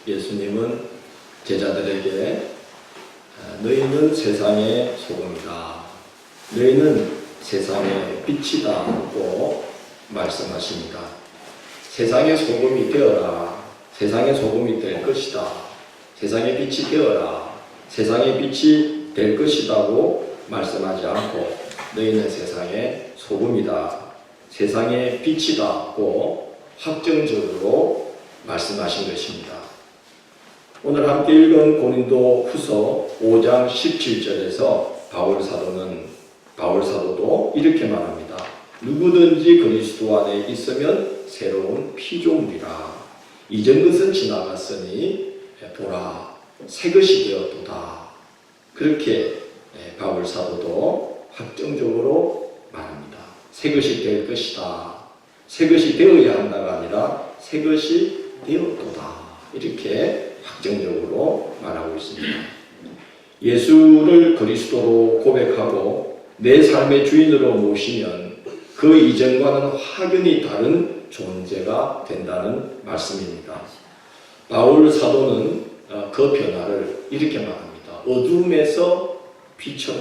예수님은 제자들에게 너희는 세상의 소금이다. 너희는 세상의 빛이다고 말씀하십니다. 세상의 소금이 되어라. 세상의 소금이 될 것이다. 세상의 빛이 되어라. 세상의 빛이 될 것이다고 말씀하지 않고 너희는 세상의 소금이다. 세상의 빛이다고 확정적으로 말씀하신 것입니다. 오늘 함께 읽은 고린도 후서 5장 17절에서 바울 사도도 이렇게 말합니다. 누구든지 그리스도 안에 있으면 새로운 피조물이라. 이전 것은 지나갔으니 보라 새 것이 되었도다. 그렇게 바울 사도도 확정적으로 말합니다. 새 것이 될 것이다. 새 것이 되어야 한다가 아니라 새 것이 되었도다. 이렇게 확정적으로 말하고 있습니다. 예수를 그리스도로 고백하고 내 삶의 주인으로 모시면 그 이전과는 확연히 다른 존재가 된다는 말씀입니다. 바울 사도는 그 변화를 이렇게 말합니다. 어둠에서 빛으로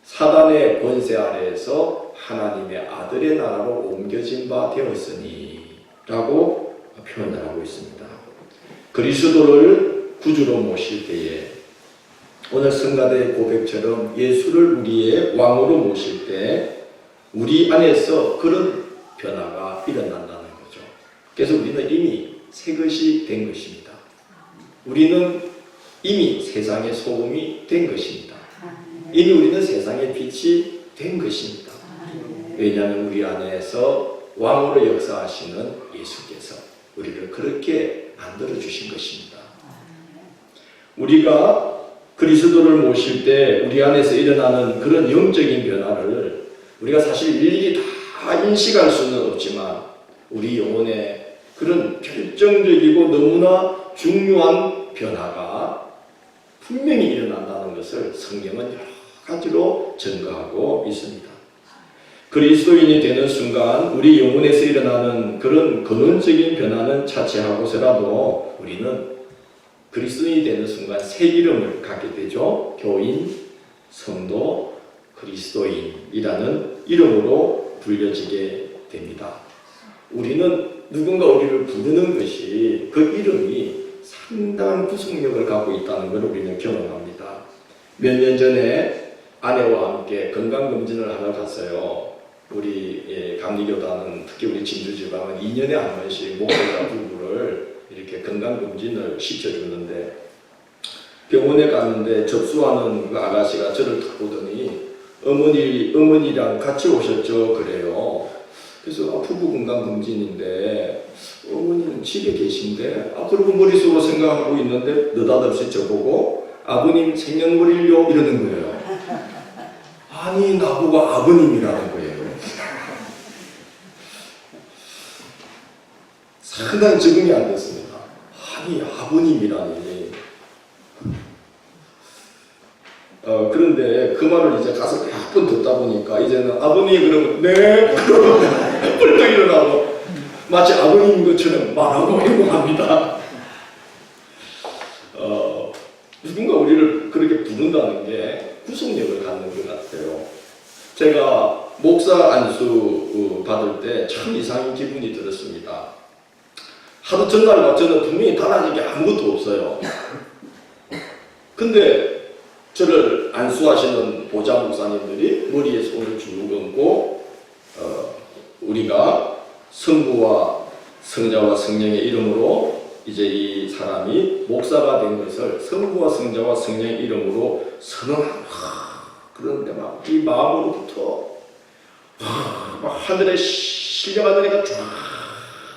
사단의 권세 아래에서 하나님의 아들의 나라로 옮겨진 바 되었으니 라고 표현을 하고 있습니다. 그리스도를 구주로 모실 때에 오늘 성가대의 고백처럼 예수를 우리의 왕으로 모실 때 우리 안에서 그런 변화가 일어난다는 거죠. 그래서 우리는 이미 새 것이 된 것입니다. 우리는 이미 세상의 소금이 된 것입니다. 이미 우리는 세상의 빛이 된 것입니다. 왜냐하면 우리 안에서 왕으로 역사하시는 예수께서 우리를 그렇게 만들어 주신 것입니다. 우리가 그리스도를 모실 때 우리 안에서 일어나는 그런 영적인 변화를 우리가 사실 일일이 다 인식할 수는 없지만 우리 영혼에 그런 결정적이고 너무나 중요한 변화가 분명히 일어난다는 것을 성경은 여러 가지로 증거하고 있습니다. 그리스도인이 되는 순간 우리 영혼에서 일어나는 그런 근원적인 변화는 차치하고서라도 우리는 그리스도인이 되는 순간 새 이름을 갖게 되죠. 교인, 성도, 그리스도인이라는 이름으로 불려지게 됩니다. 우리는 누군가 우리를 부르는 것이 그 이름이 상당한 구속력을 갖고 있다는 걸 우리는 경험합니다. 몇 년 전에 아내와 함께 건강검진을 하러 갔어요. 우리 감리교단은 특히 우리 진주지방은 2년에 한 번씩 목사와 부부를 이렇게 건강검진을 시켜주는데 병원에 갔는데 접수하는 그 아가씨가 저를 탁 보더니 어머니랑 같이 오셨죠? 그래요. 그래서 부부 건강검진인데 어머니는 집에 계신데 그러고 머릿속으로 생각하고 있는데 느닷없이 저보고 아버님 생년월일요? 이러는 거예요. 아니 나보고 아버님이라는 거예요. 상당히 적응이 안 됐습니다. 아니 아버님이라니. 그런데 그 말을 이제 가서 몇 번 듣다 보니까 이제는 아버님 그러면 네 그러고 뿔떡 일어나고 마치 아버님인 것처럼 말하고 행동합니다. 누군가 우리를 그렇게 부른다는 게 구속력을 갖는 것 같아요. 제가 목사 안수 받을 때 참 이상한 기분이 들었습니다. 하루 전날 저는 분명히 달라진 게 아무것도 없어요. 근데 저를 안수하시는 보좌 목사님들이 머리에 손을 쭉 얹고 우리가 성부와 성자와 성령의 이름으로 이제 이 사람이 목사가 된 것을 성부와 성자와 성령의 이름으로 선언한다. 그런데 막 이 마음으로부터 막 하늘에 신령한 은혜가 쫙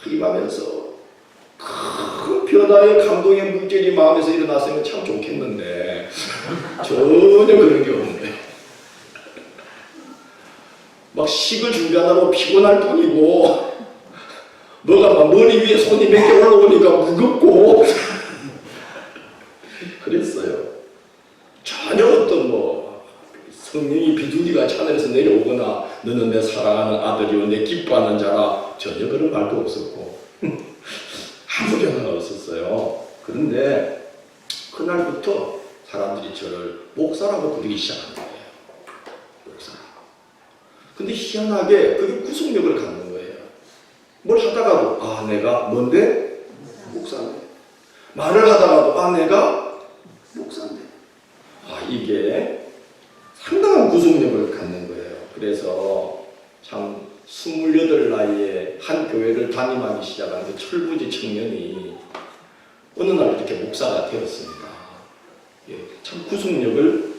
임하면서 큰 변화의 감동의 물결이 마음에서 일어났으면 참 좋겠는데 전혀 그런 게 없는데 막 식을 준비하느라고 피곤할 뿐이고 너가 막 머리 위에 손이 몇 개 올라오니까 무겁고 그랬어요. 전혀 어떤 성령이 비둘기가 하늘에서 내려오거나 너는 내 사랑하는 아들이요 내 기뻐하는 자라 전혀 그런 말도 없었고 아무 변화가 없었어요. 그런데 근데 그날부터 사람들이 저를 목사라고 부르기 시작한 거예요. 목사. 근데 희한하게 그게 구속력을 갖는 거예요. 뭘 하다가도 아 내가 뭔데? 목사인데. 말을 하다가도 내가 목사인데. 이게 상당한 구속력을 갖는 거예요. 그래서 참 28 나이에 한 교회를 담임하기 시작한 그 철부지 청년이 어느 날 이렇게 목사가 되었습니다. 참 구속력을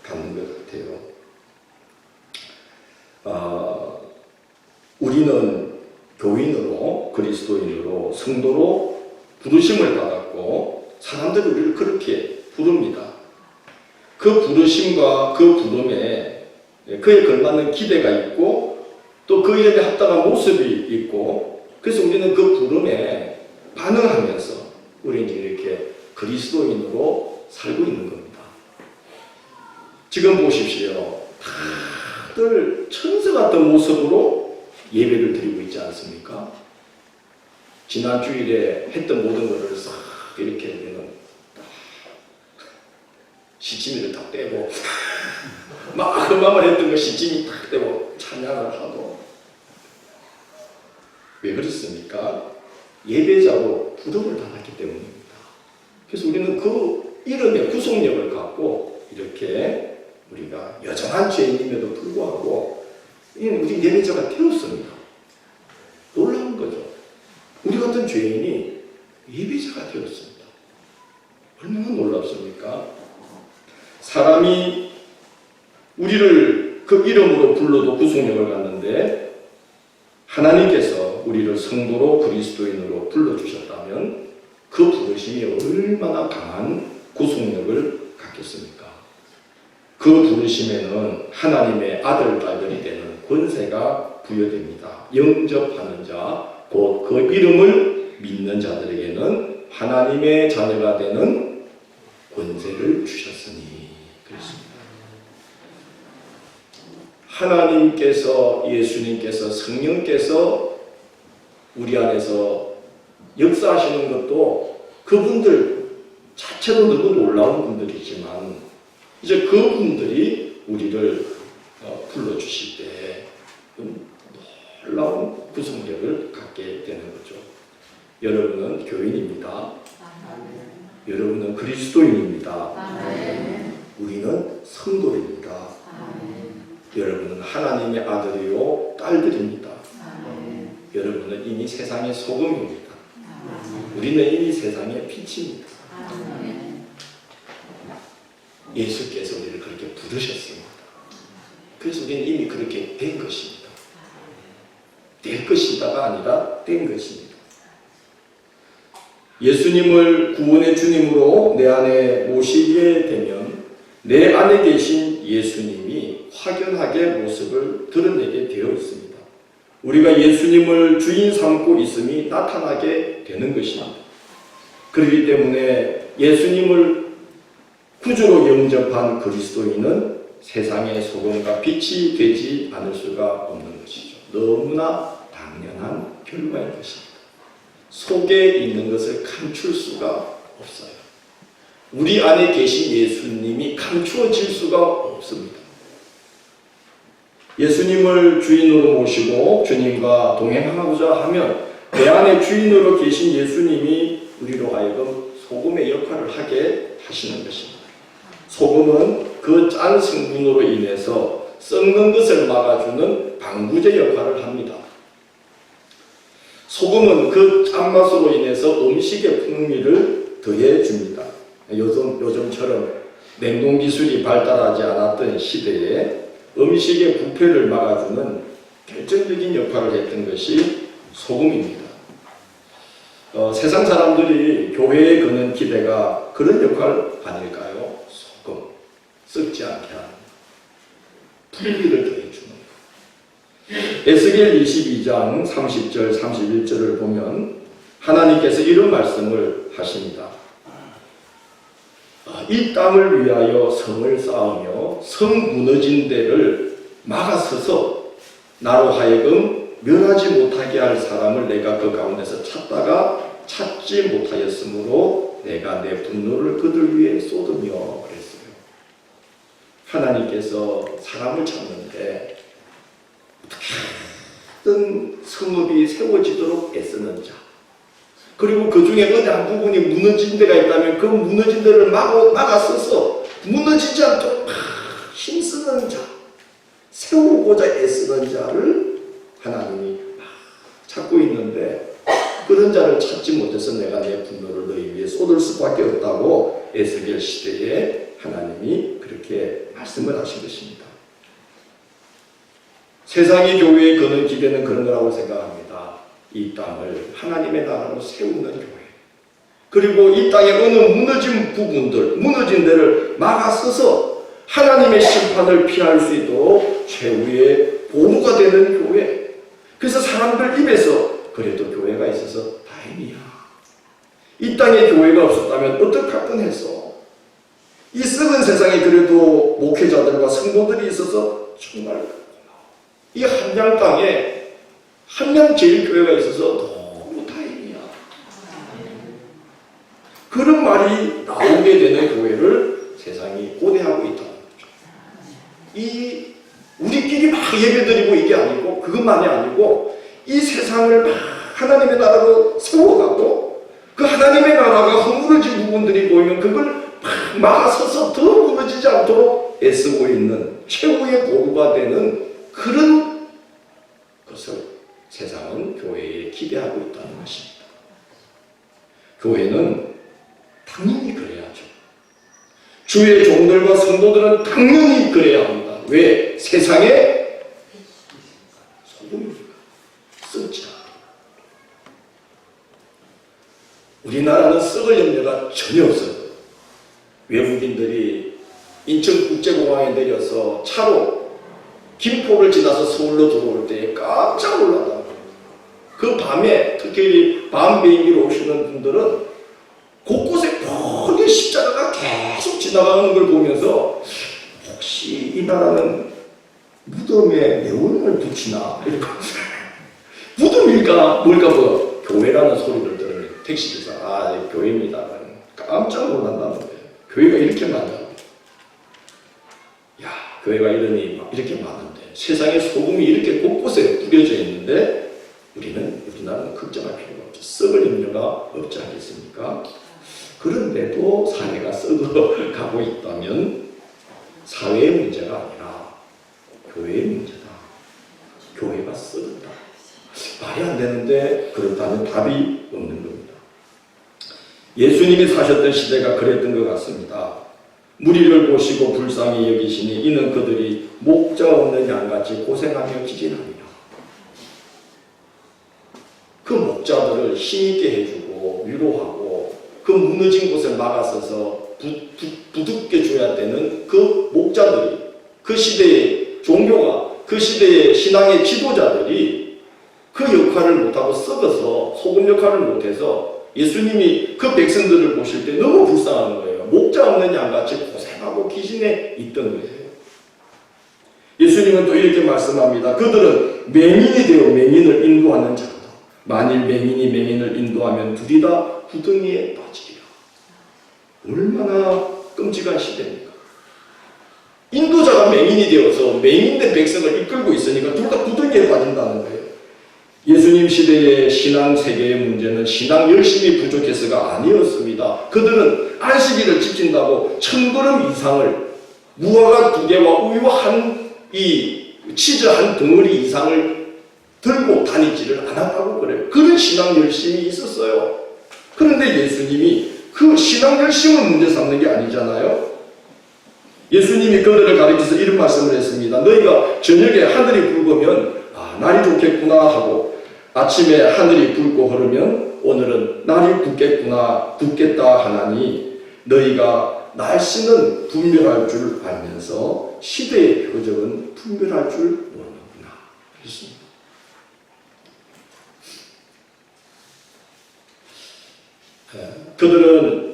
갖는 것 같아요. 우리는 교인으로 그리스도인으로 성도로 부르심을 받았고 사람들이 우리를 그렇게 부릅니다. 그 부르심과 그 부름에 그에 걸맞는 기대가 있고 또 그 일에 합당한 모습이 있고 그래서 우리는 그 부름에 반응하면서 우리는 이렇게 그리스도인으로 살고 있는 겁니다. 지금 보십시오. 다들 천사 같은 모습으로 예배를 드리고 있지 않습니까? 지난 주일에 했던 모든 것을 싹 이렇게 우리는 시치미를 딱 떼고 막 흠함을 했던 거 시치미 딱 떼고 찬양을 하고 왜 그렇습니까? 예배자로 부름을 받았기 때문입니다. 그래서 우리는 그 이름의 구속력을 갖고 이렇게 우리가 여전한 죄인임에도 불구하고 우리 예배자가 되었습니다. 놀라운 거죠. 우리 같은 죄인이 예배자가 되었습니다. 얼마나 놀랍습니까? 사람이 우리를 그 이름으로 불러도 구속력을 갖는데 하나님께서 우리를 성도로 그리스도인으로 불러주셨다면 그 부르심이 얼마나 강한 구속력을 갖겠습니까? 그 부르심에는 하나님의 아들, 딸들이 되는 권세가 부여됩니다. 영접하는 자, 곧 그 이름을 믿는 자들에게는 하나님의 자녀가 되는 권세를 주셨으니 그렇습니다. 하나님께서 예수님께서 성령께서 우리 안에서 역사하시는 것도 그분들 자체도 너무 놀라운 분들이지만 이제 그분들이 우리를 불러주실 때 놀라운 구속력을 갖게 되는 거죠. 여러분은 교인입니다. 여러분은 그리스도인입니다. 우리는 성도입니다. 여러분은 하나님의 아들이요 딸들입니다. 여러분은 이미 세상의 소금입니다. 우리는 이미 세상의 빛입니다. 예수께서 우리를 그렇게 부르셨습니다. 그래서 우리는 이미 그렇게 된 것입니다. 될 것이다가 아니라 된 것입니다. 예수님을 구원의 주님으로 내 안에 모시게 되면 내 안에 계신 예수님이 확연하게 모습을 드러내게 되어 있습니다. 우리가 예수님을 주인 삼고 있음이 나타나게 되는 것입니다. 그렇기 때문에 예수님을 구주로 영접한 그리스도인은 세상의 소금과 빛이 되지 않을 수가 없는 것이죠. 너무나 당연한 결과인 것입니다. 속에 있는 것을 감출 수가 없어요. 우리 안에 계신 예수님이 감추어질 수가 없습니다. 예수님을 주인으로 모시고 주님과 동행하고자 하면 내 안에 주인으로 계신 예수님이 우리로 하여금 소금의 역할을 하게 하시는 것입니다. 소금은 그 짠 성분으로 인해서 썩는 것을 막아주는 방부제 역할을 합니다. 소금은 그 짠맛으로 인해서 음식의 풍미를 더해줍니다. 요즘처럼 냉동기술이 발달하지 않았던 시대에 음식의 부패를 막아주는 결정적인 역할을 했던 것이 소금입니다. 세상 사람들이 교회에 거는 기대가 그런 역할 아닐까요? 소금, 썩지 않게 하는, 풍미를 더해주는 것. 에스겔 22장 30절 31절을 보면 하나님께서 이런 말씀을 하십니다. 이 땅을 위하여 성을 쌓으며 성 무너진 데를 막아서서 나로 하여금 멸하지 못하게 할 사람을 내가 그 가운데서 찾다가 찾지 못하였으므로 내가 내가 내 분노를 그들 위해 쏟으며 그랬어요. 하나님께서 사람을 찾는데 어떻게든 성읍이 세워지도록 애쓰는 자, 그리고 그 중에 어느 한 부분이 무너진 데가 있다면 그 무너진 데를 막아서서 무너지지 않도록 힘쓰는 자, 세우고자 애쓰는 자를 하나님이 찾고 있는데, 그런 자를 찾지 못해서 내가 내 분노를 너희 위해 쏟을 수밖에 없다고 에스겔 시대에 하나님이 그렇게 말씀을 하신 것입니다. 세상이 교회에 거는 기대는 그런 거라고 생각합니다. 이 땅을 하나님의 나라로 세우는 교회, 그리고 이 땅의 어느 무너진 부분들, 무너진 데를 막아서서 하나님의 심판을 피할 수 있도록 최후의 보루가 되는 교회. 그래서 사람들 입에서 그래도 교회가 있어서 다행이야, 이 땅에 교회가 없었다면 어떡할 뻔했어, 이 썩은 세상에 그래도 목회자들과 성도들이 있어서 정말 이 한양 땅에 한양제일교회가 있어서 너무 다행이야, 그런 말이 나오게 되는 교회를 세상이 고대하고 있다는 거죠. 이 우리끼리 막 예배드리고 이게 아니고, 그것만이 아니고 이 세상을 막 하나님의 나라로 세워가고, 그 하나님의 나라가 허물어진 부분들이 보이면 그걸 막 막아서서 더 무너지지 않도록 애쓰고 있는 최후의 보루가 되는 그런 것을 세상은 교회에 기대하고 있다는 것입니다. 교회는 당연히 그래야죠. 주의 종들과 성도들은 당연히 그래야 합니다. 왜? 세상에 소금이니까, 썩지 않아. 우리나라는 썩을 염려가 전혀 없어요. 외국인들이 인천국제공항에 내려서 차로 김포를 지나서 서울로 들어올 때 깜짝 놀랐다. 그 밤에 특히 밤 비행기로 오시는 분들은 곳곳에 큰 십자가가 계속 지나가는 걸 보면서 혹시 이 나라는 무덤에 네온을 붙이나, 이렇게 무덤일까 뭘까 뭐 교회라는 소리를 들으니 택시기사 교회입니다. 깜짝 놀란다는 거예요. 교회가 이렇게 많다고. 야, 교회가 이러니 이렇게 많은데, 세상에 소금이 이렇게 곳곳에 뿌려져 있는데 우리나라는 걱정할 필요가 없죠. 썩을 염려가 없지 않겠습니까? 그런데도 사회가 썩어가고 있다면 사회의 문제가 아니라 교회의 문제다. 교회가 썩었다. 말이 안 되는데 그렇다면 답이 없는 겁니다. 예수님이 사셨던 시대가 그랬던 것 같습니다. 무리를 보시고 불쌍히 여기시니 이는 그들이 목자 없는 양같이 고생하며 기진합니다. 그 목자들을 힘있게 해주고 위로하고 그 무너진 곳을 막아서서 부둥켜 줘야 되는 그 목자들이, 그 시대의 종교가, 그 시대의 신앙의 지도자들이 그 역할을 못하고 썩어서 소금 역할을 못해서 예수님이 그 백성들을 보실 때 너무 불쌍한 거예요. 목자 없는 양같이 고생하고 기진해 있던 거예요. 예수님은 또 이렇게 말씀합니다. 그들은 맹인이 되어 맹인을 인도하는 자다. 만일 맹인이 맹인을 인도하면 둘이 다 구덩이에 빠지리라. 얼마나 끔찍한 시대입니까? 인도자가 맹인이 되어서 맹인된 백성을 이끌고 있으니까 둘 다 구덩이에 빠진다는 거예요. 예수님 시대의 신앙 세계의 문제는 신앙 열심이 부족해서가 아니었습니다. 그들은 안식일을 지킨다고 1000걸음 이상을, 무화과 2개와 우유 치즈 한 덩어리 이상을 들고 다니지를 않았다고 그래요. 그런 신앙 열심이 있었어요. 그런데 예수님이 그 신앙 열심을 문제 삼는 게 아니잖아요. 예수님이 그들을 가리켜서 이런 말씀을 했습니다. 너희가 저녁에 하늘이 붉으면 날이 좋겠구나 하고, 아침에 하늘이 붉고 흐르면 오늘은 날이 굳겠다 하나니, 너희가 날씨는 분별할 줄 알면서 시대의 표적은 분별할 줄 모르는구나 그랬습니다. 그들은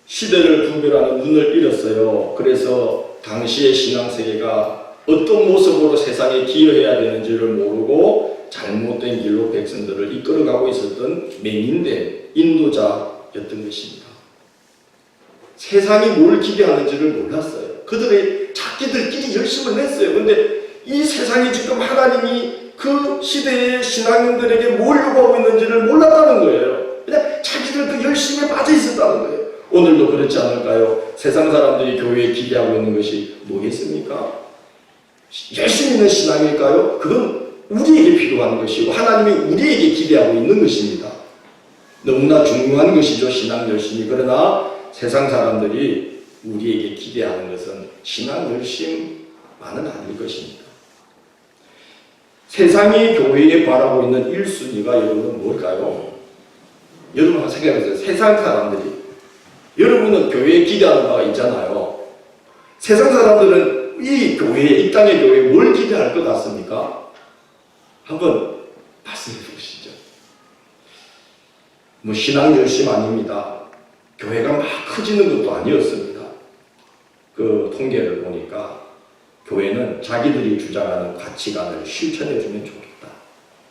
시대를 분별하는 눈을 잃었어요. 그래서 당시의 신앙세계가 어떤 모습으로 세상에 기여해야 되는지를 모르고 잘못된 길로 백성들을 이끌어가고 있었던 맹인된 인도자였던 것입니다. 세상이 뭘 기대하는지를 몰랐어요. 그들의 자기들끼리 열심을 냈어요. 근데 이 세상이 지금 하나님이 그 시대의 신앙인들에게 뭘 요구하고 있는지를 몰랐다는 거예요. 그냥 자기들 그 열심에 빠져 있었다는 거예요. 오늘도 그렇지 않을까요? 세상 사람들이 교회에 기대하고 있는 것이 뭐겠습니까? 열심히 있는 신앙일까요? 그건 우리에게 필요한 것이고 하나님이 우리에게 기대하고 있는 것입니다. 너무나 중요한 것이죠. 신앙 열심이. 그러나 세상 사람들이 우리에게 기대하는 것은 신앙 열심만은 아닐 것입니다. 세상이 교회에 바라고 있는 1순위가 여러분은 뭘까요? 여러분 한번 생각해보세요. 세상 사람들이 여러분은 교회에 기대하는 바가 있잖아요. 세상 사람들은 이 교회, 이 땅의 교회에 뭘 기대할 것 같습니까? 한번 말씀해 보시죠. 뭐 신앙 열심 아닙니다. 교회가 막 커지는 것도 아니었습니다. 그 통계를 보니까 교회는 자기들이 주장하는 가치관을 실천해주면 좋겠다.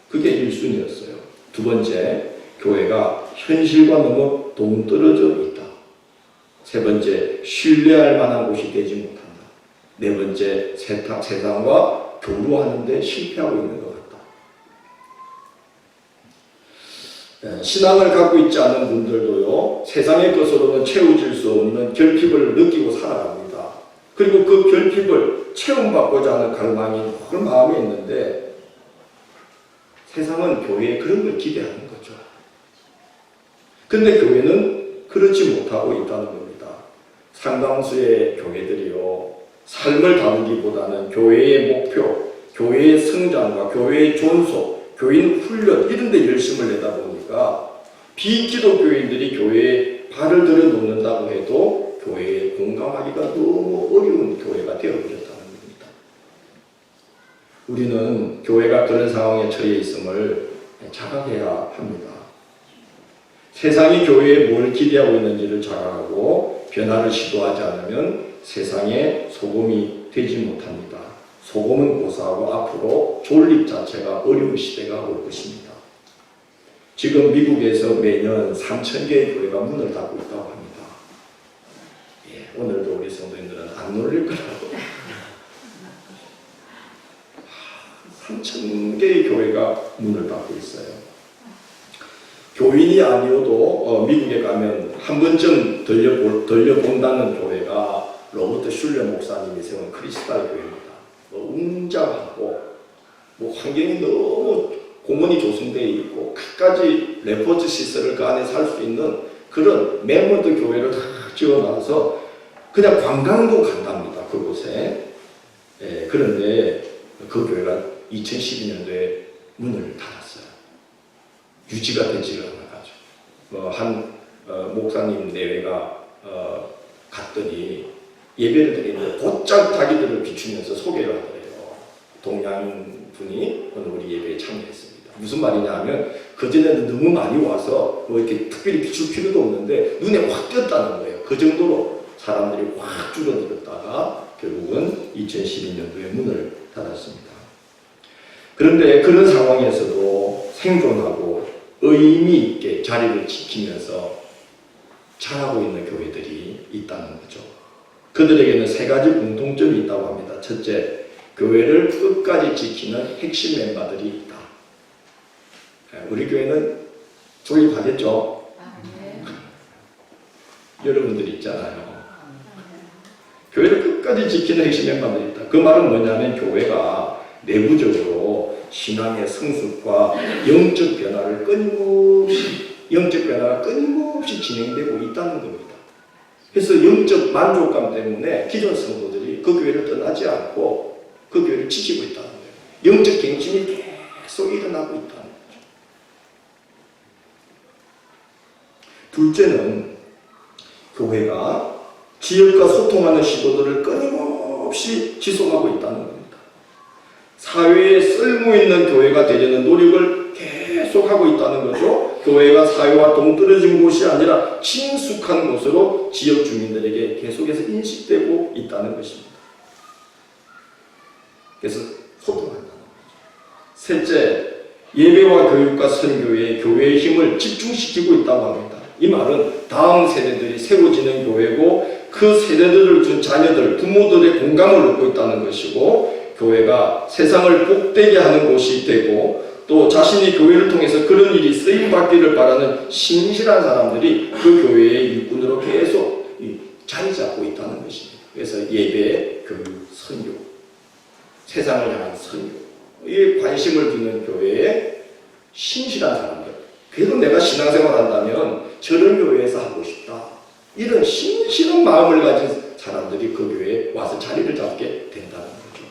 그게 1순위였어요. 두 번째, 교회가 현실과 너무 동떨어져 있다. 세 번째, 신뢰할 만한 곳이 되지 못한다. 네 번째, 세상과 교류하는 데 실패하고 있는 것 같다. 신앙을 갖고 있지 않은 분들도요, 세상의 것으로는 채워질 수 없는 결핍을 느끼고 살아갑니다. 그리고 그 결핍을 체험받고자 하는 갈망이 늘 마음에 있는데 세상은 교회에 그런 걸 기대하는 거죠. 근데 교회는 그렇지 못하고 있다는 겁니다. 상당수의 교회들이요, 삶을 다루기보다는 교회의 목표, 교회의 성장과 교회의 존속, 교인 훈련 이런 데 열심을 내다 보니까 비기독교인들이 교회에 발을 들여놓는다고 해도 교회에 공감하기가 너무 어려운 교회가 되어버렸다는 겁니다. 우리는 교회가 그런 상황에 처해 있음을 자각해야 합니다. 세상이 교회에 뭘 기대하고 있는지를 자각하고 변화를 시도하지 않으면 세상에 소금이 되지 못합니다. 소금은 고사하고 앞으로 존립 자체가 어려운 시대가 올 것입니다. 지금 미국에서 매년 3,000개의 교회가 문을 닫고 있다고 합니다. 예, 오늘도 우리 성도님들은 안 놀릴 거라고. 3,000개의 교회가 문을 닫고 있어요. 교인이 아니어도 미국에 가면 한 번쯤 들려본다는 교회가 로버트 슐러 목사님이 세운 크리스탈 교회입니다. 웅장하고 환경이 너무 공원이 조성되어 있고 갖가지 레포트 시설을 그 안에 살 수 있는 그런 맹모드 교회를 다 지어놔서 그냥 관광도 간답니다. 그곳에. 예, 그런데 그 교회가 2012년도에 문을 닫았어요. 유지가 되지가 않아가지고 한 목사님 내외가 갔더니 예배를 드리는데 곧장 자기들을 비추면서 소개를 하더래요. 동양 분이 오늘 우리 예배에 참여했습니다. 무슨 말이냐 하면 그전에는 너무 많이 와서 뭐 이렇게 특별히 비출 필요도 없는데 눈에 확 띄었다는 거예요. 그 정도로 사람들이 확 줄어들었다가 결국은 2012년도에 문을 닫았습니다. 그런데 그런 상황에서도 생존하고 의미 있게 자리를 지키면서 잘하고 있는 교회들이 있다는 거죠. 그들에게는 세 가지 공통점이 있다고 합니다. 첫째, 교회를 끝까지 지키는 핵심 멤버들이 있다. 우리 교회는 조립하겠죠? 여러분들 있잖아요. 교회를 끝까지 지키는 핵심 멤버들이 있다. 그 말은 뭐냐면 교회가 내부적으로 신앙의 성숙과 영적 변화가 끊임없이 진행되고 있다는 겁니다. 그래서 영적 만족감 때문에 기존 성도들이 그 교회를 떠나지 않고 그 교회를 지키고 있다는 거예요. 영적 갱신이 계속 일어나고 있다는 거죠. 둘째는 교회가 지역과 소통하는 시도들을 끊임없이 지속하고 있다는 겁니다. 사회에 쓸모있는 교회가 되려는 노력을 계속하고 있다는 거죠. 교회가 사회와 동떨어진 곳이 아니라 친숙한 곳으로 지역 주민들에게 계속해서 인식되고 있다는 것입니다. 그래서 소통한다는 거죠. 셋째, 예배와 교육과 선교에 교회의 힘을 집중시키고 있다고 합니다. 이 말은 다음 세대들이 세워지는 교회고 그 세대들을 둔 자녀들, 부모들의 공감을 얻고 있다는 것이고 교회가 세상을 복되게 하는 곳이 되고 또 자신이 교회를 통해서 그런 일이 쓰임받기를 바라는 신실한 사람들이 그 교회의 일꾼으로 계속 자리 잡고 있다는 것입니다. 그래서 예배, 교육, 선교, 세상을 향한 선교에 관심을 두는 교회에 신실한 사람들. 그래도 내가 신앙생활 한다면 저런 교회에서 하고 싶다. 이런 신실한 마음을 가진 사람들이 그 교회에 와서 자리를 잡게 된다는 거죠.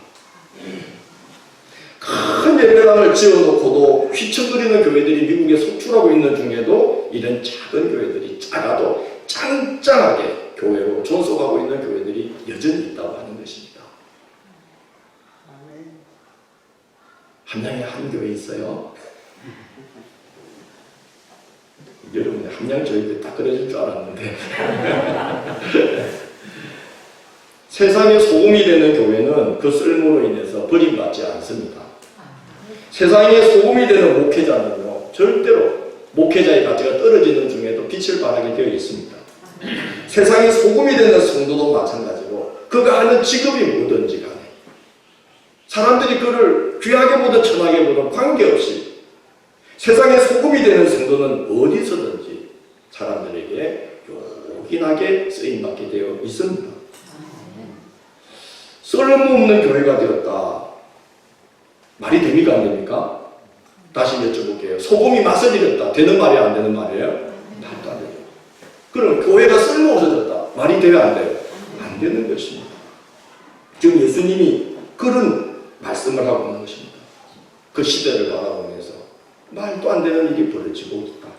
큰 예배당을 지어놓고도 휘청거리는 교회들이 미국에 속출하고 있는 중에도 이런 작은 교회들이 작아도 짱짱하게 교회로 존속하고 있는 교회들이 여전히 있다고 하는 것입니다. 함양에 한 교회 있어요. 여러분이 함양 저희 때 딱 그려질 줄 알았는데 세상의 소금이 되는 교회는 그 쓸모로 인해서 버림받지 않습니다. 세상의 소금이 되는 목회자는요 절대로 목회자의 가치가 떨어지는 중에도 빛을 발하게 되어 있습니다. 세상의 소금이 되는 성도도 마찬가지로 그가 하는 직업이 뭐든지 간에 사람들이 그를 귀하게 보든 천하게 보든 관계없이 세상의 소금이 되는 성도는 어디서든지 사람들에게 요긴하게 쓰임받게 되어 있습니다. 쓸모없는 교회가 되었다. 말이 됩니까? 안 됩니까? 다시 여쭤볼게요. 소금이 맛을 잃었다. 되는 말이야? 안 되는 말이에요? 말도 안 돼요. 그럼 교회가 쓸모없어졌다. 말이 돼요? 안 돼요? 안 되는 것입니다. 지금 예수님이 그런 말씀을 하고 있는 것입니다. 그 시대를 바라보면서 말도 안 되는 일이 벌어지고 있다.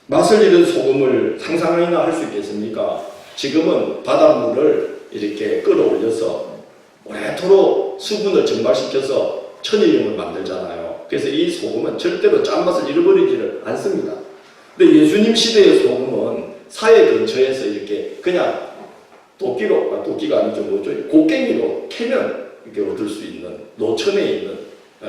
맛을 잃은 소금을 상상이나 할 수 있겠습니까? 지금은 바닷물을 이렇게 끌어올려서 오래도록 수분을 증발시켜서 천일염을 만들잖아요. 그래서 이 소금은 절대로 짠맛을 잃어버리지를 않습니다. 근데 예수님 시대의 소금은 사회 근처에서 이렇게 그냥 도끼가 아니죠. 뭐죠? 곡괭이로 캐면 이렇게 얻을 수 있는 노천에 있는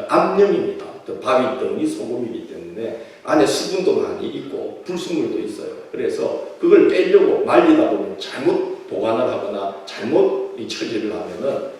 암염입니다. 바위덩이 소금이기 때문에 안에 수분도 많이 있고 불순물도 있어요. 그래서 그걸 빼려고 말리다 보면 잘못 보관을 하거나 잘못 처리를 하면은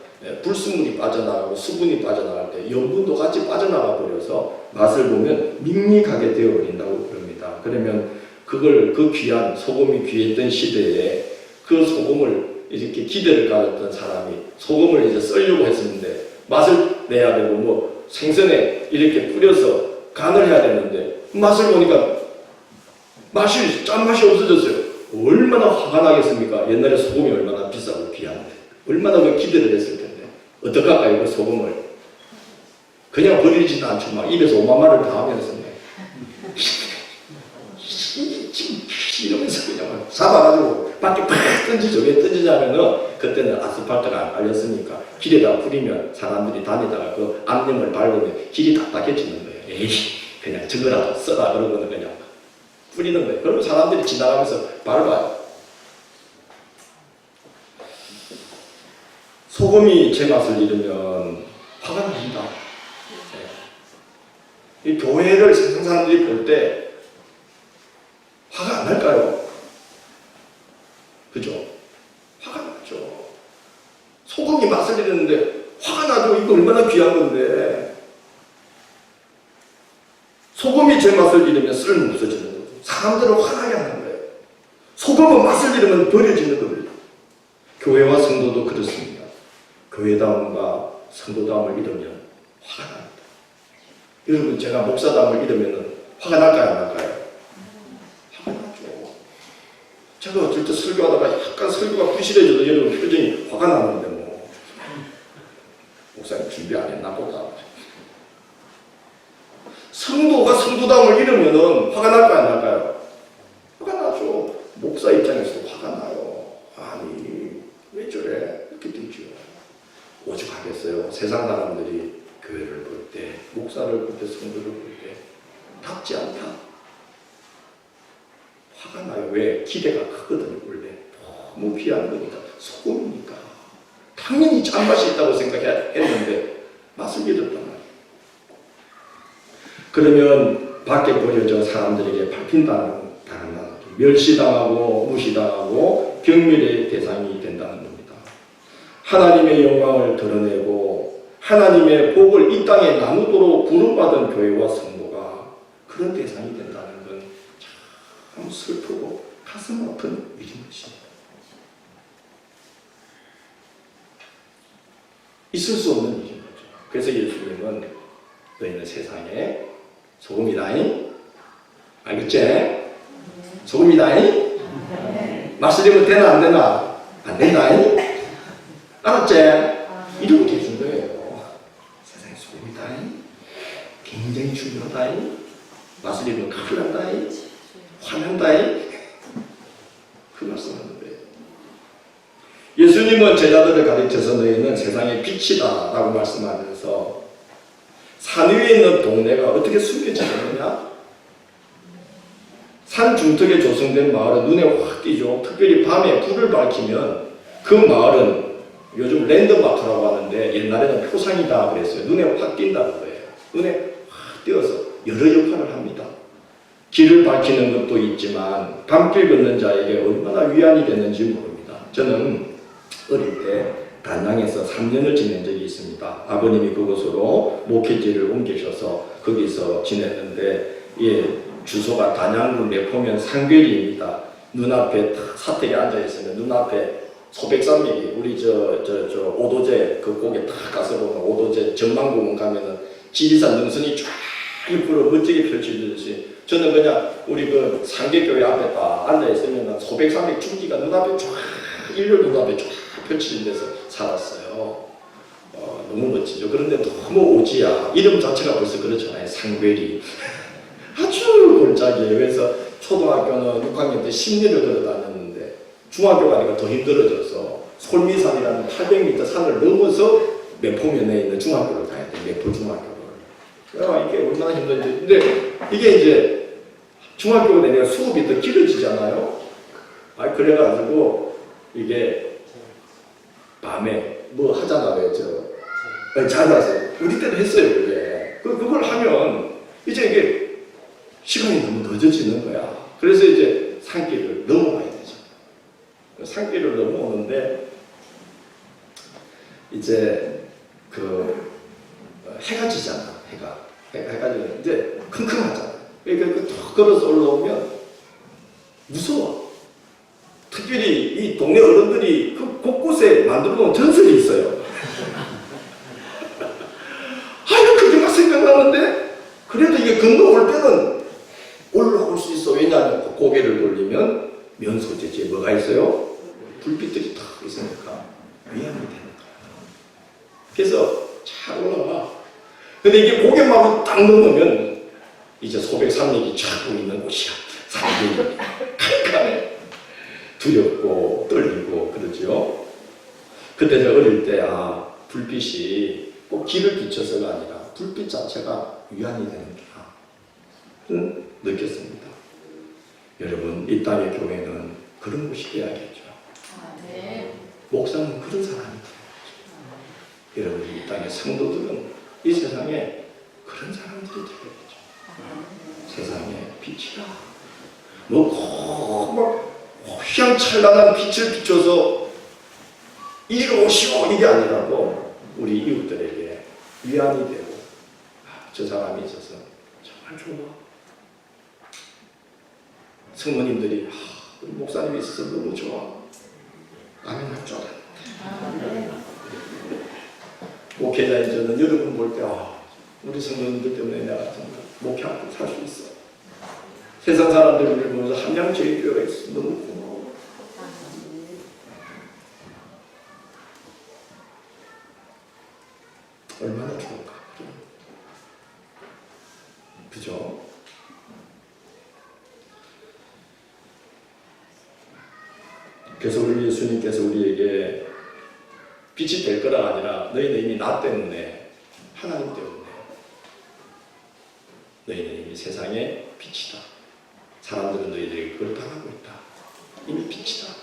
불순물이 빠져나가고 수분이 빠져나갈 때 염분도 같이 빠져나가 버려서 맛을 보면 밍밍하게 되어버린다고 그럽니다. 그러면 그걸 그 귀한 소금이 귀했던 시대에 그 소금을 이렇게 기대를 가졌던 사람이 소금을 이제 썰려고 했었는데 맛을 내야 되고 뭐 생선에 이렇게 뿌려서 간을 해야 되는데 맛을 보니까 짠맛이 없어졌어요. 얼마나 화가 나겠습니까? 옛날에 소금이 얼마나 비싸고 귀한데 얼마나 그 기대를 했을 텐데 어떡할까요? 그 소금을 그냥 버리지도 않죠. 막 입에서 오만마를 다 하면서 이러면서 그냥 잡아가지고 밖에 팍 던지죠. 왜 던지냐면은 그때는 아스팔트가 안 깔렸으니까 길에다 뿌리면 사람들이 다니다가 그 암염을 밟으면 길이 딱딱해지는 거예요. 에이 그냥 저거라도 써라 그러고는 그냥 뿌리는 거예요. 그러면 사람들이 지나가면서 밟아요. 소금이 제맛을 잃으면 화가 납니다. 이 교회를 세상 사람들이 볼 때 화가 안 날까요? 그죠? 화가 나죠. 소금이 맛을 잃었는데 화가 나죠. 이거 얼마나 귀한 건데. 소금이 제 맛을 잃으면 쓸모 없어지는 거죠. 사람들을 화나게 하는 거예요. 소금은 맛을 잃으면 버려지는 겁니다. 교회와 성도도 그렇습니다. 교회다움과 성도다움을 잃으면 화가 납니다. 여러분 제가 목사다움을 잃으면 화가 날까요? 안 날까요? 화가 나죠. 제가 어쩔 때 설교하다가 약간 설교가 부실해져도 여러분 표정이 화가 나는데 뭐 목사님 준비 안 했나 보다. 성도가 성도다움을 잃으면 화가 날까요? 안 날까요? 화가 나죠. 목사 입장에서도 화가 나요. 아니 왜 저래? 이렇게 되죠. 오죽하겠어요. 세상 사람들이 교회를 볼 때, 목사를 볼 때, 성도를 볼 때 답지 않다. 화가 나요. 왜? 기대가 크거든요. 원래 너무 귀한 거니까. 소금이니까. 당연히 짠맛이 있다고 생각했는데 맛을 잃었단 말이에요. 그러면 밖에 보여져 사람들에게 밟힌다는 멸시당하고 무시당하고 경멸의 대상이 된다는 겁니다. 하나님의 영광을 드러내고 하나님의 복을 이 땅에 나누도록 부름받은 교회와 성도가 그런 대상이 된다는 건 참 슬프고 가슴 아픈 일인 것입니다. 있을 수 없는 일인 거죠. 그래서 예수님은 너희는 세상에 소금이다잉. 알겠지? 소금이다잉. 말씀드리면 되나 안 되나? 안 된다잉. 알았지? 이러고 계신 거예요. 세상에 소금이다잉. 굉장히 중요하다잉. 말씀드리면 큰일 난다잉. 화난다잉. 그 말씀하는 거예요. 예수님은 제자들을 가르쳐서 너희는 세상의 빛이다 라고 말씀하면서 산 위에 있는 동네가 어떻게 숨겨지느냐? 산 중턱에 조성된 마을은 눈에 확 띄죠. 특별히 밤에 불을 밝히면 그 마을은 요즘 랜드마크라고 하는데 옛날에는 표상이다 그랬어요. 눈에 확 띈다는 거예요. 눈에 확 띄어서 여러 역할을 합니다. 길을 밝히는 것도 있지만 밤길 걷는 자에게 얼마나 위안이 되는지 모릅니다. 저는 어릴 때 단양에서 3년을 지낸 적이 있습니다. 아버님이 그곳으로 목회지를 옮기셔서 거기서 지냈는데 주소가 단양구 내포면 상괴리입니다. 눈앞에 사택에 앉아있으면 눈앞에 소백산맥이 우리 오도제 그 꼭에 딱 가서 보면 오도제 전망공원 가면은 지리산 능선이 쫙 일부러 멋지게 펼쳐지듯이 저는 그냥 우리 그 상계교회 앞에 딱 앉아있으면 소백산맥 중지가 눈앞에 쫙 일렬 눈앞에 쫙 펼쳐진 데서 살았어요. 너무 멋지죠. 그런데 너무 오지야. 이름 자체가 벌써 그렇잖아요. 상괴리. 아주 골짜기예요. 그래서 초등학교는 6학년 때 10리를 걸어 다녔는데 중학교 가니까 더 힘들어져서 솔미산이라는 800m 산을 넘어서 매포면에 있는 중학교를 가야 돼. 매포 중학교를. 이게 얼마나 힘든지. 근데 이게 이제 중학교가 되니까 수업이 더 길어지잖아요. 그래가지고 이게 밤에 뭐 하잖아요. 잘라서. 우리 때도 했어요. 그게. 그걸 하면 이제 이게 시간이 너무 늦어지는 거야. 그래서 이제 산길을 넘어가야 되죠. 산길을 넘어오는데 이제 해가 지잖아. 해가 지면 이제 킁킁하잖아. 그러니까 툭 걸어서 올라오면 무서워. 특별히 이 동네 어른들이 그 곳곳에 만들어 놓은 전설이 있어요. 그게만 생각나는데 그래도 이게 건너올 때는 올라올 수 있어. 왜냐하면 고개를 돌리면 면소재지에 뭐가 있어요? 불빛들이 탁 있으니까 위험이 되는 거야. 그래서 잘 올라가. 근데 이게 고개만 딱 넘으면 이제 소백산맥이 쫙 보이는 곳이야. 산맥이 캄캄해. 두렵고 떨리고 그러죠. 그때 제가 어릴 때 불빛이 꼭 길을 비춰서가 아니라 불빛 자체가 위안이 되는구나 느꼈습니다. 여러분 이 땅의 교회는 그런 곳이 되어야겠죠. 네. 목사는 그런 사람이 되어야죠. 여러분 이 땅의 성도들은 이 세상에 그런 사람들이 되어야죠. 세상의 빛이다. 막 휘황찬란한 빛을 비춰서 이리로 오시오 이게 아니라고 우리 이웃들에게 위안이 되고 저 사람이 있어서 정말 좋아. 성모님들이 우리 목사님이 있어서 너무 좋아. 아멘 할 줄 알았는데 목회자인 저는 여러분 볼 때 우리 성도님들 때문에 내가 정말 목회하고 살 수 있어. 세상 사람들을 보면서 한양 제일교회가 있어. 너무 고마워. 얼마나 좋을까. 그죠? 그래서 우리 예수님께서 우리에게 빛이 될 거라 아니라 너희는 이미 나 때문에 하나님 때문에 너희는 이미 세상의 빛이다. 사람들은 너희들에게 그걸 당하고 있다. 이미 빛이다.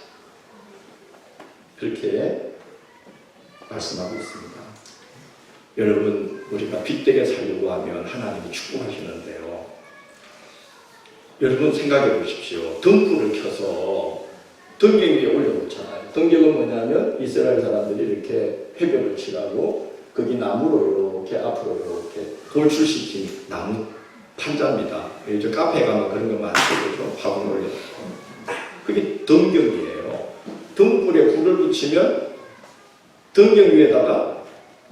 그렇게 말씀하고 있습니다. 여러분 우리가 빛되게 살려고 하면 하나님이 축복하시는데요. 여러분 생각해 보십시오. 등불을 켜서 등경 위에 올려놓잖아요. 등경은 뭐냐면 이스라엘 사람들이 이렇게 회벽을 칠하고 거기 나무로 이렇게 앞으로 이렇게 돌출시킨 나무 판자입니다. 저 카페에 가면 그런 거 많죠. 화분 올려놓고. 그게 등경이에요. 등불에 불을 붙이면 등경 위에다가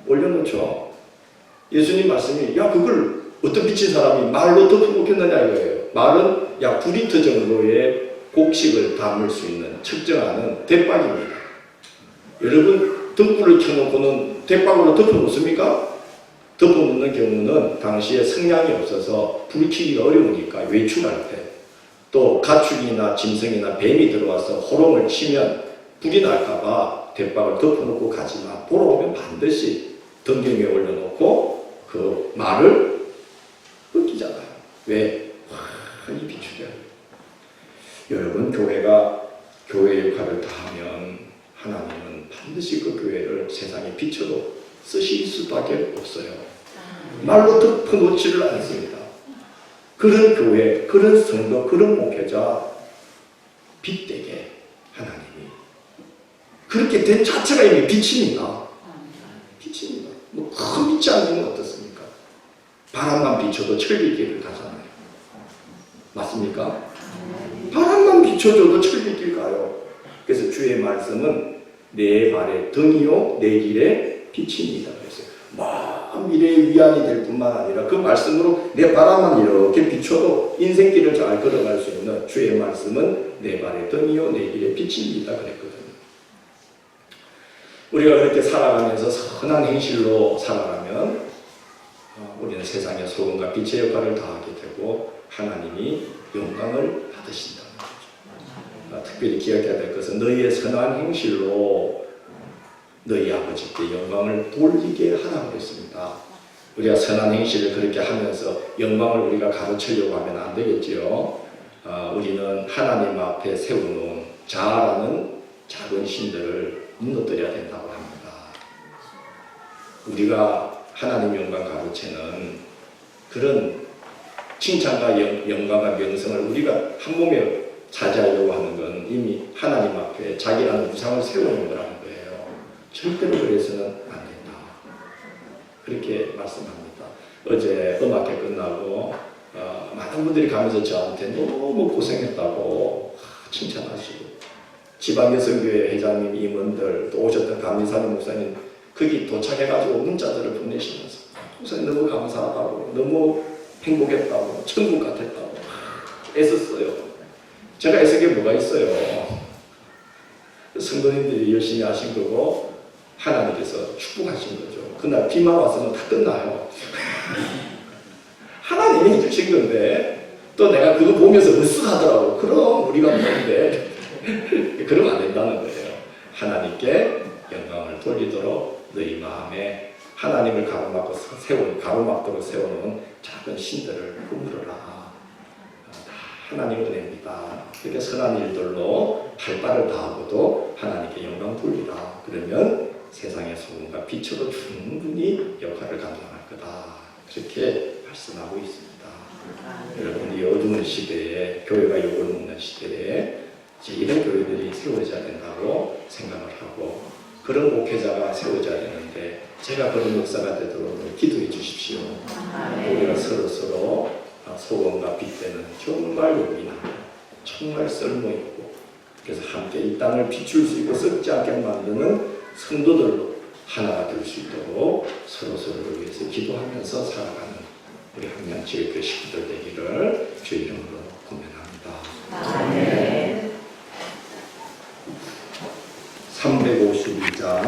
올려놓죠. 예수님 말씀이 야 그걸 어떤 미친 사람이 말로 덮어놓겠느냐 이거예요. 말은 약 9리터 정도의 곡식을 담을 수 있는 측정하는 대박입니다. 여러분 등불을 켜놓고는 대박으로 덮어놓습니까? 덮어놓는 경우는 당시에 성냥이 없어서 불 켜기가 어려우니까 외출할 때 또 가축이나 짐승이나 뱀이 들어와서 호롱을 치면 불이 날까봐 대박을 덮어놓고 가지만 보러 오면 반드시 등경 위에 올려놓고 그 말을 끄기잖아요. 왜? 환히 비추려. 여러분 교회가 교회 역할을 다하면 하나님은 반드시 그 교회를 세상의 빛으로 쓰실 수밖에 없어요. 말로 덮어놓지를 않습니다. 그런 교회, 그런 성도, 그런 목회자 빛되게 하나님이 그렇게 된 자체가 이미 빛입니다. 빛입니다. 뭐 큰 빛이 아니면 어떻습니까? 바람만 비춰도 철비길을 가잖아요. 맞습니까? 바람만 비춰줘도 철비길 가요. 그래서 주의 말씀은 내 발의 등이요 내 길의 빛입니다. 그래서 먼 미래의 위안이 될 뿐만 아니라 그 말씀으로 내 바람만 이렇게 비춰도 인생길을 잘 걸어갈 수 있는 주의 말씀은 내 발의 등이요 내 길의 빛입니다. 그랬거든요. 우리가 그렇게 살아가면서 선한 행실로 살아가면 우리는 세상의 소금과 빛의 역할을 다하게 되고 하나님이 영광을 받으신다는 거죠. 특별히 기억해야 될 것은 너희의 선한 행실로 너희 아버지께 영광을 돌리게 하라고 했습니다. 우리가 선한 행실을 그렇게 하면서 영광을 우리가 가로채려고 하면 안 되겠지요. 우리는 하나님 앞에 세워놓은 자아라는 작은 신들을 무너뜨려야 된다고 합니다. 우리가 하나님 영광 가로채는 그런 칭찬과 영광과 명성을 우리가 한 몸에 차지하려고 하는 건 이미 하나님 앞에 자기라는 우상을 세우는 거라는 거예요. 절대로 그래서는 안 된다. 그렇게 말씀합니다. 어제 음악회 끝나고 많은 분들이 가면서 저한테 너무 고생했다고 칭찬하시고 지방여성교회 회장님, 임원들 또 오셨던 감리사님 목사님 거기 도착해가지고 문자들을 보내시면서 목사님 너무 감사하다고 너무 행복했다고 천국 같았다고 애썼어요. 제가 애쓴 게 뭐가 있어요. 성도님들이 열심히 하신 거고 하나님께서 축복하신 거죠. 그날 비만 왔으면 다 끝나요. 하나님이 해주신 건데 또 내가 그거 보면서 으쓱하더라고. 그럼 우리가 뭔데 그러면 안 된다는 거예요. 하나님께 영광을 돌리도록 너희 마음에 하나님을 가로막도록 세워놓은 작은 신들을 꾸물어라. 하나님 은혜입니다. 그렇게 선한 일들로 할 바를 다하고도 하나님께 영광 돌리라. 그러면 세상의 소금과 빛으로 충분히 역할을 감당할 거다. 그렇게 말씀하고 있습니다. 여러분 이 어두운 시대에 교회가 욕을 먹는 시대에 이런 교회들이 세워져야 된다고 생각을 하고 그런 목회자가 세워져야 되는데 제가 그런 목사가 되도록 기도해 주십시오. 우리가 서로 소금과 빛되는 정말 용기나 정말 쓸모있고 그래서 함께 이 땅을 비출 수 있고 썩지 않게 만드는 성도들로 하나가 될 수 있도록 서로를 위해서 기도하면서 살아가는 우리 한명지의 그 식구들 되기를 주의 이름으로 고면합니다. 352장